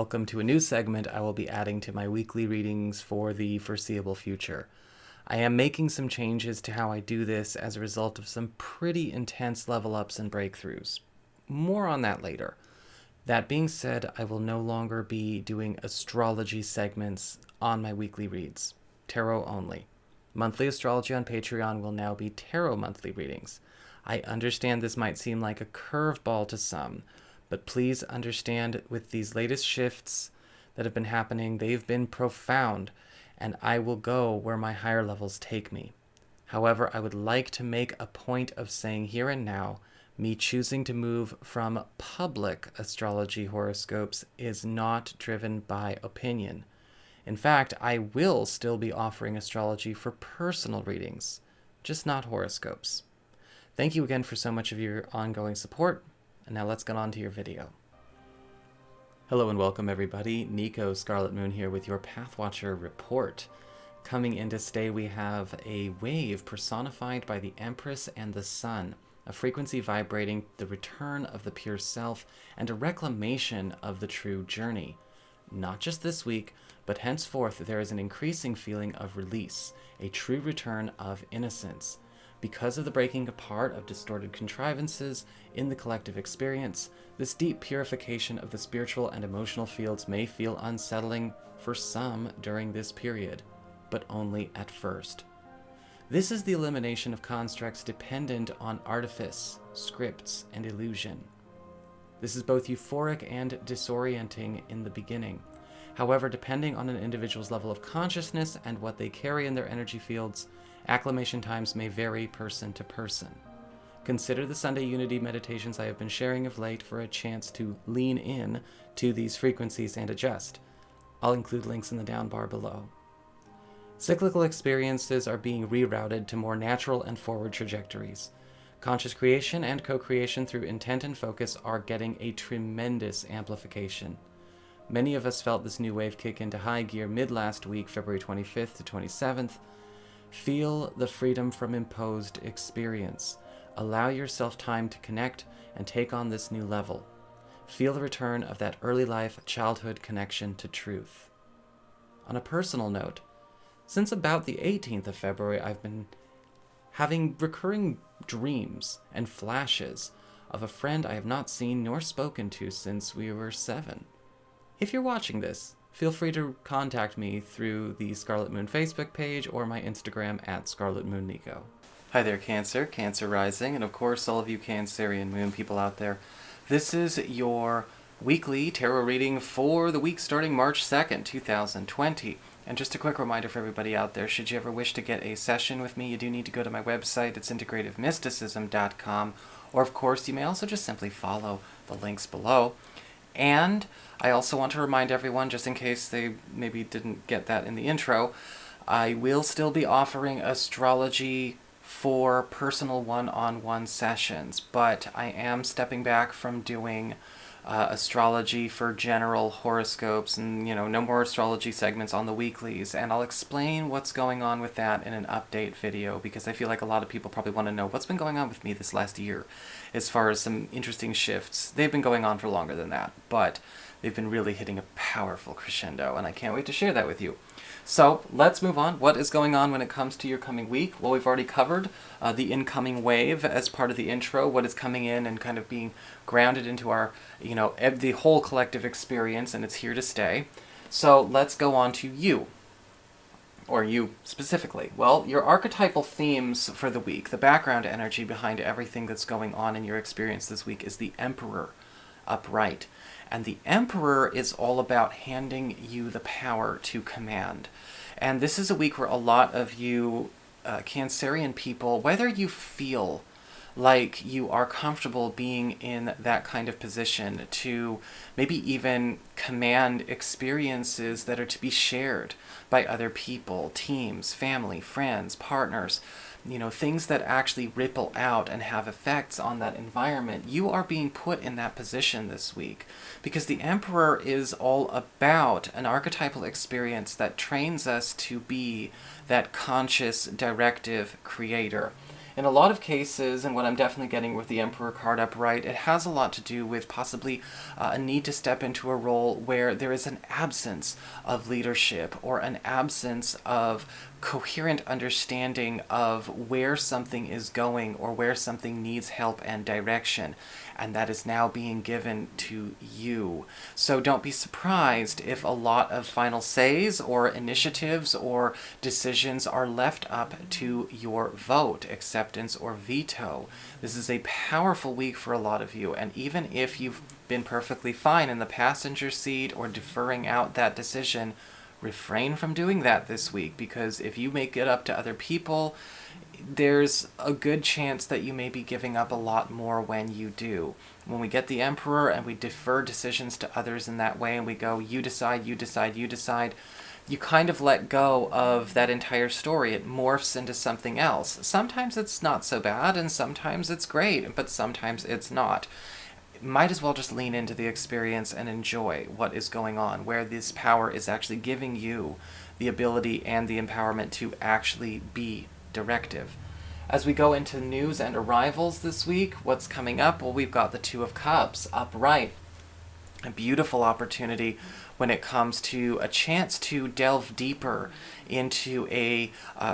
welcome to a new segment I will be adding to my weekly readings for the foreseeable future. I am making some changes to how I do this as a result of some pretty intense level ups and breakthroughs. More on that later. That being said, I will no longer be doing astrology segments on my weekly reads. Tarot only. Monthly astrology on Patreon will now be tarot monthly readings. I understand this might seem like a curveball to some, but please understand with these latest shifts that have been happening, they've been profound, and I will go where my higher levels take me. However, I would like to make a point of saying here and now, me choosing to move from public astrology horoscopes is not driven by opinion. In fact, I will still be offering astrology for personal readings, just not horoscopes. Thank you again for so much of your ongoing support, and now let's get on to your video. Hello and welcome everybody, NICO Scarlet Moon here with your Pathwatcher report. Coming in today we have a wave personified by the Empress and the Sun, a frequency vibrating the return of the pure self and a reclamation of the true journey. Not just this week, but henceforth there is an increasing feeling of release, a true return of innocence. Because of the breaking apart of distorted contrivances in the collective experience, this deep purification of the spiritual and emotional fields may feel unsettling for some during this period, but only at first. This is the elimination of constructs dependent on artifice, scripts, and illusion. This is both euphoric and disorienting in the beginning. However, depending on an individual's level of consciousness and what they carry in their energy fields, acclimation times may vary person to person. Consider the Sunday Unity meditations I have been sharing of late for a chance to lean in to these frequencies and adjust. I'll include links in the down bar below. Cyclical experiences are being rerouted to more natural and forward trajectories. Conscious creation and co-creation through intent and focus are getting a tremendous amplification. Many of us felt this new wave kick into high gear mid-last week, February 25th to 27th. Feel the freedom from imposed experience. Allow yourself time to connect and take on this new level. Feel the return of that early life childhood connection to truth. On a personal note, since about the 18th of February, I've been having recurring dreams and flashes of a friend I have not seen nor spoken to since we were 7. If you're watching this, feel free to contact me through the Scarlet Moon Facebook page or my Instagram at ScarletMoonNico. Hi there, Cancer, Cancer Rising, and of course all of you Cancerian Moon people out there. This is your weekly tarot reading for the week starting March 2nd, 2020. And just a quick reminder for everybody out there, should you ever wish to get a session with me, you do need to go to my website. It's integrativemysticism.com. Or of course, you may also just simply follow the links below. And I also want to remind everyone, just in case they maybe didn't get that in the intro, I will still be offering astrology for personal one-on-one sessions, but I am stepping back from doing astrology for general horoscopes and, no more astrology segments on the weeklies. And I'll explain what's going on with that in an update video, because I feel like a lot of people probably want to know what's been going on with me this last year as far as some interesting shifts. They've been going on for longer than that, but they've been really hitting a powerful crescendo, and I can't wait to share that with you. So let's move on. What is going on when it comes to your coming week? Well, we've already covered the incoming wave as part of the intro, what is coming in and kind of being grounded into our, the whole collective experience, and it's here to stay. So let's go on to you, or you specifically. Well, your archetypal themes for the week, the background energy behind everything that's going on in your experience this week is the Emperor upright. And the Emperor is all about handing you the power to command. And this is a week where a lot of you Cancerian people, whether you feel like you are comfortable being in that kind of position to maybe even command experiences that are to be shared by other people, teams, family, friends, partners, things that actually ripple out and have effects on that environment, you are being put in that position this week. Because the Emperor is all about an archetypal experience that trains us to be that conscious, directive creator. In a lot of cases, and what I'm definitely getting with the Emperor card upright, it has a lot to do with possibly a need to step into a role where there is an absence of leadership or an absence of coherent understanding of where something is going or where something needs help and direction, and that is now being given to you. So don't be surprised if a lot of final says or initiatives or decisions are left up to your vote, acceptance or veto. This is a powerful week for a lot of you, and even if you've been perfectly fine in the passenger seat or deferring out that decision, refrain from doing that this week, because if you make it up to other people, there's a good chance that you may be giving up a lot more when you do. When we get the Emperor and we defer decisions to others in that way and we go, you decide, you decide, you decide, you kind of let go of that entire story. It morphs into something else. Sometimes it's not so bad and sometimes it's great, but sometimes it's not. Might as well just lean into the experience and enjoy what is going on, where this power is actually giving you the ability and the empowerment to actually be directive. As we go into news and arrivals this week, what's coming up? Well, we've got the Two of Cups upright. A beautiful opportunity when it comes to a chance to delve deeper into a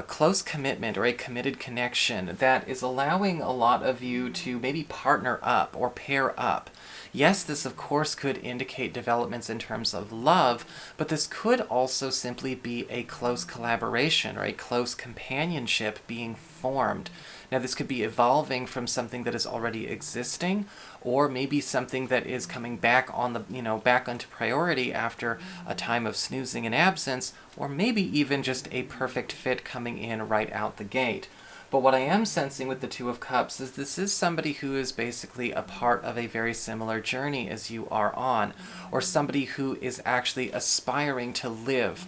close commitment or a committed connection that is allowing a lot of you to maybe partner up or pair up. Yes, this of course could indicate developments in terms of love, but this could also simply be a close collaboration or a close companionship being formed. Now, this could be evolving from something that is already existing, or maybe something that is coming back on the, back onto priority after a time of snoozing and absence, or maybe even just a perfect fit coming in right out the gate. But what I am sensing with the Two of Cups is this is somebody who is basically a part of a very similar journey as you are on, or somebody who is actually aspiring to live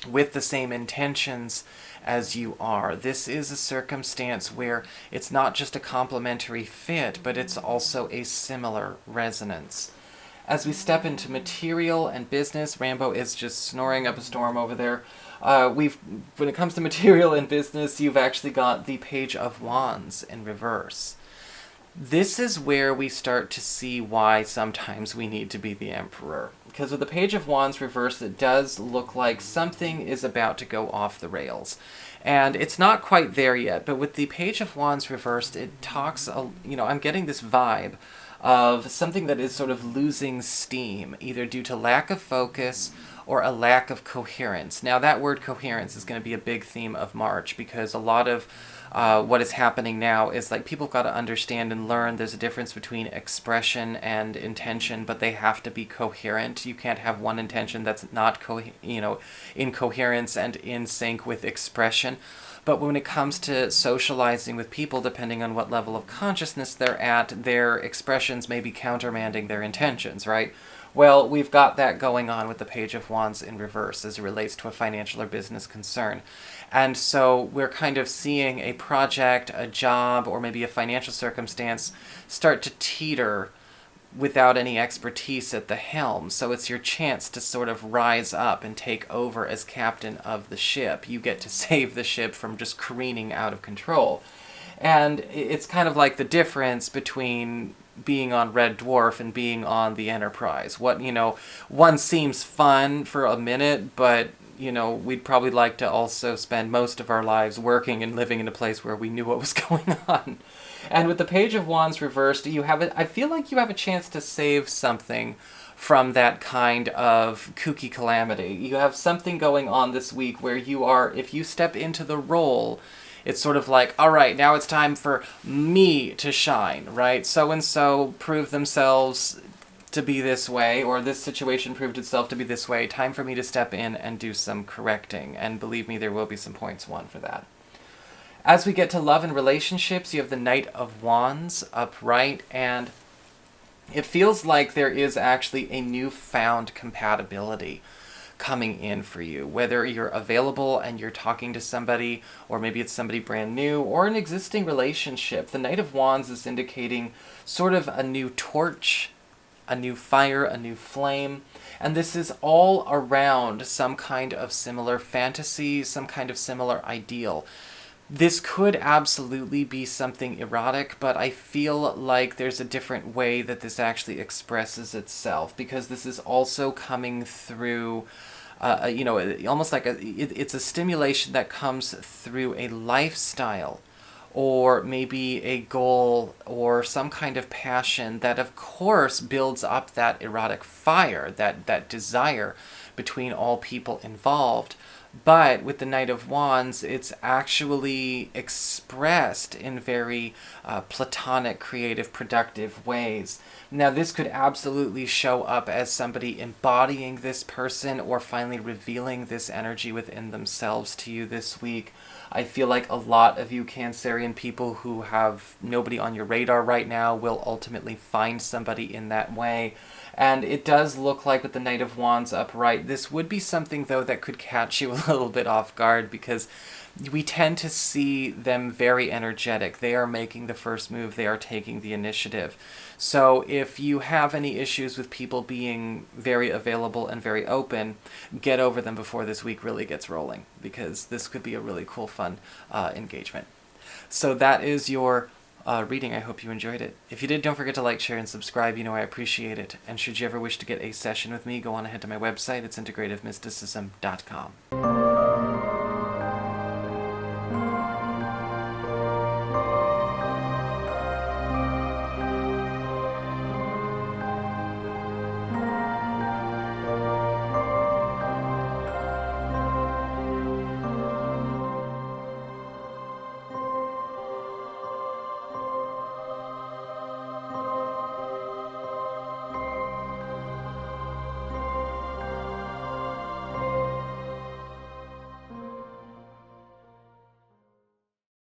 with the same intentions as you are. This is a circumstance where it's not just a complementary fit, but it's also a similar resonance. As we step into material and business, Rambo is just snoring up a storm over there. When it comes to material and business, you've actually got the Page of Wands in reverse. This is where we start to see why sometimes we need to be the Emperor. Because with the Page of Wands reversed, it does look like something is about to go off the rails. And it's not quite there yet, but with the Page of Wands reversed, it talks, I'm getting this vibe of something that is sort of losing steam, either due to lack of focus or a lack of coherence. Now, that word coherence is going to be a big theme of March, because a lot of what is happening now is like people have got to understand and learn there's a difference between expression and intention, but they have to be coherent. You can't have one intention that's not in coherence and in sync with expression. But when it comes to socializing with people, depending on what level of consciousness they're at, their expressions may be countermanding their intentions, right? Well, we've got that going on with the Page of Wands in reverse as it relates to a financial or business concern. And so we're kind of seeing a project, a job, or maybe a financial circumstance start to teeter without any expertise at the helm. So it's your chance to sort of rise up and take over as captain of the ship. You get to save the ship from just careening out of control. And it's kind of like the difference between being on Red Dwarf and being on the Enterprise. One seems fun for a minute, but we'd probably like to also spend most of our lives working and living in a place where we knew what was going on. And with the Page of Wands reversed, I feel like you have a chance to save something from that kind of kooky calamity. You have something going on this week where if you step into the role, it's sort of like, all right, now it's time for me to shine, right? So-and-so proved themselves to be this way, or this situation proved itself to be this way. Time for me to step in and do some correcting. And believe me, there will be some points won for that. As we get to love and relationships, you have the Knight of Wands upright, and it feels like there is actually a newfound compatibility coming in for you, whether you're available and you're talking to somebody, or maybe it's somebody brand new, or an existing relationship. The Knight of Wands is indicating sort of a new torch, a new fire, a new flame, and this is all around some kind of similar fantasy, some kind of similar ideal. This could absolutely be something erotic, but I feel like there's a different way that this actually expresses itself, because this is also coming through, almost like it's a stimulation that comes through a lifestyle or maybe a goal or some kind of passion that, of course, builds up that erotic fire, that desire between all people involved. But with the Knight of Wands, it's actually expressed in very platonic, creative, productive ways. Now, this could absolutely show up as somebody embodying this person or finally revealing this energy within themselves to you this week. I feel like a lot of you Cancerian people who have nobody on your radar right now will ultimately find somebody in that way. And it does look like with the Knight of Wands upright, this would be something, though, that could catch you a little bit off guard, because we tend to see them very energetic. They are making the first move. They are taking the initiative. So if you have any issues with people being very available and very open, get over them before this week really gets rolling, because this could be a really cool, fun engagement. So that is your reading. I hope you enjoyed it. If you did, don't forget to like, share, and subscribe. You know I appreciate it. And should you ever wish to get a session with me, go on ahead to my website. It's integrativemysticism.com.